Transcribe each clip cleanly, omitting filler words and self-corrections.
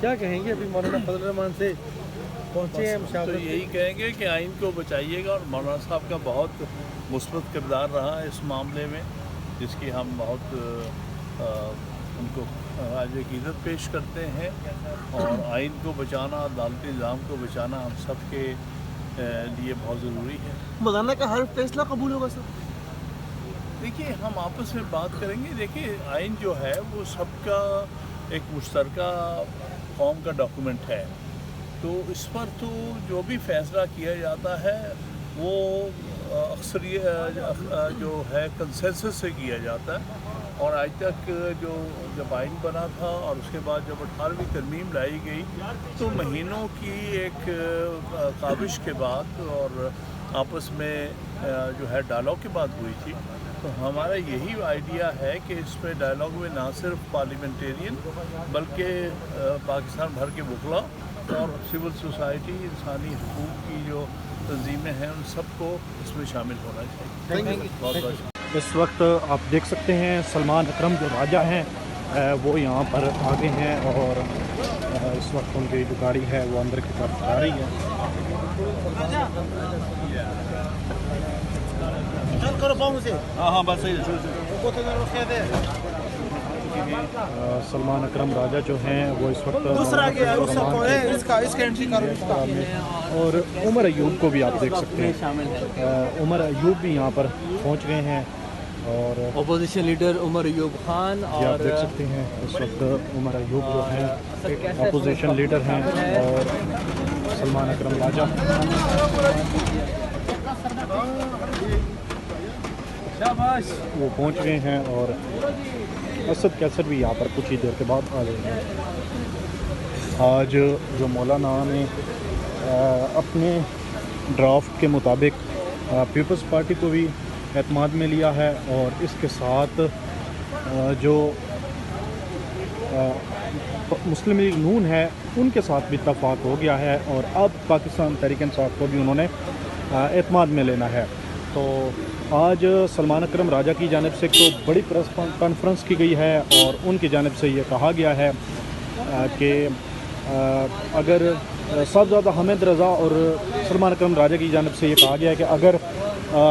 क्या कहेंगे अभी मौलाना फजल रहमान से पहुँचे हैं तो यही कहेंगे कि आइन को बचाइएगा, और मौलाना साहब का बहुत मुस्बत किरदार रहा है इस मामले में, जिसकी हम बहुत उनको आज अक़ीदत पेश करते हैं। और आइन को बचाना, अदालती निज़ाम को बचाना हम सब के लिए बहुत ज़रूरी है। मौलाना का हर फैसला कबूल होगा सर? देखिए, हम आपस में बात करेंगे। देखिए, आइन जो है वो सबका एक मुश्तरका कौम का डॉक्यूमेंट है, तो इस पर तो जो भी फैसला किया जाता है वो अक्सर जो है कंसेंसस से किया जाता है। और आज तक जब आइन बना था और उसके बाद जब 18वीं तरमीम लाई गई, तो महीनों की एक काबिश के बाद और आपस में जो है डायलॉग के बाद हुई थी। तो हमारा यही आइडिया है कि इसमें डायलॉग में ना सिर्फ पार्लियामेंटेरियन बल्कि पाकिस्तान भर के वकला और सिविल सोसाइटी, इंसानी हकूक़ की जो तंजीमें हैं, उन सबको इसमें शामिल होना चाहिए। बहुत बहुत इस वक्त आप देख सकते हैं सलमान अकरम जो राजा हैं वो यहाँ पर आगे हैं, और इस वक्त उनकी जो गाड़ी है वो अंदर की तरफ जा रही है। हाँ बस सलमान अकरम राजा जो हैं वो इस वक्त और उमर अयूब को भी आप देख सकते हैं। उमर अयूब भी यहाँ पर पहुँच गए हैं, और अपोजिशन लीडर उमर अयूब खान, और आप देख सकते हैं इस वक्त उमर अयूब जो हैं अपोजिशन लीडर हैं, और सलमान अकरम राजा वो पहुंच गए हैं, और असद कैसर भी यहाँ पर कुछ ही देर के बाद आ जाएंगे। आज जो मौलाना ने अपने ड्राफ्ट के मुताबिक पीपल्स पार्टी को भी एतमाद में लिया है, और इसके साथ जो मुस्लिम लीग नून है उनके साथ भी इत्तफाक हो गया है, और अब पाकिस्तान तहरीक इंसाफ को भी उन्होंने एतमाद में लेना है। तो आज सलमान अकरम राजा की जानिब से तो बड़ी प्रेस कॉन्फ्रेंस की गई है, और उनकी जानिब से ये कहा गया है कि अगर साहबजादा हामिद रज़ा और सलमान अकरम राजा की जानिब से ये कहा गया है कि अगर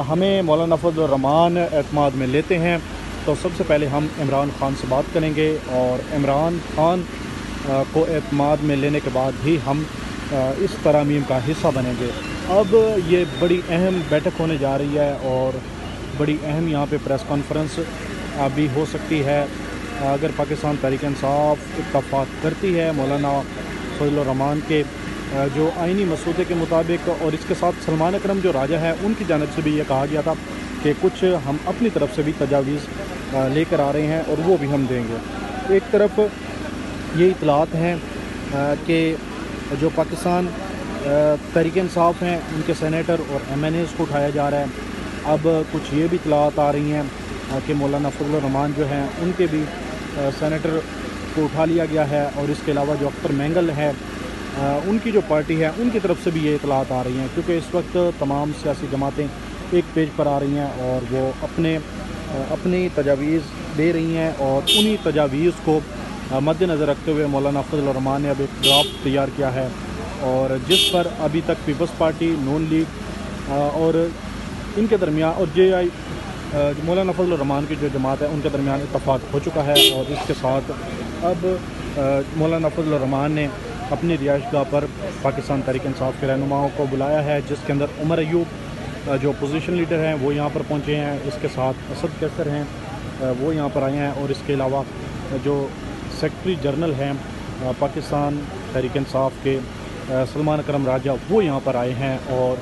हमें मौलाना फजल रहमान एतमाद में लेते हैं तो सबसे पहले हम इमरान खान से बात करेंगे, और इमरान खान को एतमाद में लेने के बाद ही हम इस तरामीम का हिस्सा बनेंगे। अब ये बड़ी अहम बैठक होने जा रही है, और बड़ी अहम यहाँ पे प्रेस कॉन्फ्रेंस भी हो सकती है। अगर पाकिस्तान तहरीक इंसाफ इत्तफाक करती है मौलाना फजल रहमान के जो आइनी मसूदे के मुताबिक, और इसके साथ सलमान अकरम जो राजा है उनकी जानिब से भी ये कहा गया था कि कुछ हम अपनी तरफ से भी तजावीज़ लेकर आ रहे हैं और वो भी हम देंगे। एक तरफ ये इतलात हैं कि जो पाकिस्तान तहरीक इंसाफ हैं उनके सेनेटर और MNAs को उठाया जा रहा है। अब कुछ ये भी इतलात आ रही हैं कि मौलाना फजल रहमान जो हैं उनके भी सेनेटर को उठा लिया गया है, और इसके अलावा जो अख्तर मैंगल है उनकी जो पार्टी है उनकी तरफ से भी ये इतलात आ रही हैं, क्योंकि इस वक्त तमाम सियासी जमातें एक पेज पर आ रही हैं और वो अपनी तजावीज़ दे रही हैं, और उन्हीं तजावीज़ को मद्देनज़र रखते हुए मौलाना फजल रहमान ने अब एक ड्राफ्ट तैयार किया है, और जिस पर अभी तक पीपल्स पार्टी, नून लीग और इनके दरमियान और JI मौलाना फजल रहमान की जो जमात है उनके दरमियान इत्तफाक हो चुका है। और इसके साथ अब मौलाना फजल रहमान ने अपनी रिहाइशगाह पर पाकिस्तान तहरीक इंसाफ के रहनुमाओं को बुलाया है, जिसके अंदर उमर अयूब जो अपोजिशन लीडर हैं वो यहाँ पर पहुँचे हैं। इसके साथ असद कैसर हैं वो यहाँ पर आए हैं, और इसके अलावा जो सेक्रेटरी जनरल हैं पाकिस्तान तहरीक इंसाफ के सलमान अकरम राजा वो यहाँ पर आए हैं, और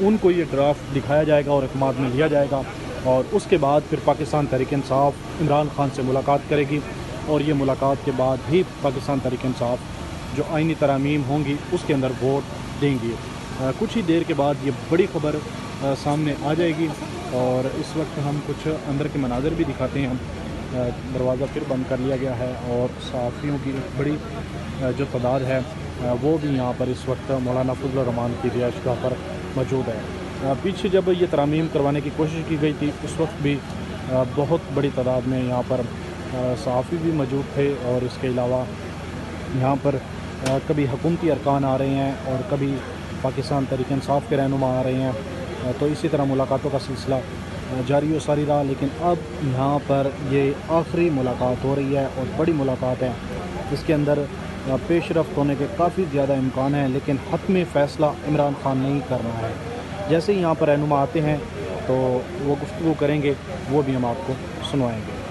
उनको ये ड्राफ्ट दिखाया जाएगा और इत्माद में लिया जाएगा, और उसके बाद फिर पाकिस्तान तहरीक इंसाफ इमरान खान से मुलाकात करेगी, और ये मुलाकात के बाद ही पाकिस्तान तहरीक इंसाफ जो आइनी तरामीम होंगी उसके अंदर वोट देंगी। कुछ ही देर के बाद ये बड़ी खबर सामने आ जाएगी, और इस वक्त हम कुछ अंदर के मनाज़र भी दिखाते हैं। दरवाज़ा फिर बंद कर लिया गया है, और सहाफ़ियों की एक बड़ी जो तादाद है वो भी यहाँ पर इस वक्त मौलाना फजल रहमान की रिहाइशगाह पर मौजूद है। पीछे जब ये तरामीम करवाने की कोशिश की गई थी उस वक्त भी बहुत बड़ी तादाद में यहाँ पर सहाफ़ी भी मौजूद थे, और इसके अलावा यहाँ पर कभी हुकूमती अरकान आ रहे हैं और कभी पाकिस्तान तहरीक इंसाफ के रहनुमा आ रहे हैं। तो इसी तरह मुलाकातों का सिलसिला जारी व सारी रहा, लेकिन अब यहाँ पर ये आखिरी मुलाकात हो रही है और बड़ी मुलाकात है। इसके अंदर पेश रफ्त होने के काफ़ी ज़्यादा इम्कान है, लेकिन हतमी फ़ैसला इमरान खान नहीं करना है। जैसे ही यहाँ पर रहनुमा आते हैं तो वो गुफ्तगू करेंगे, वो भी हम आपको सुनवाएंगे।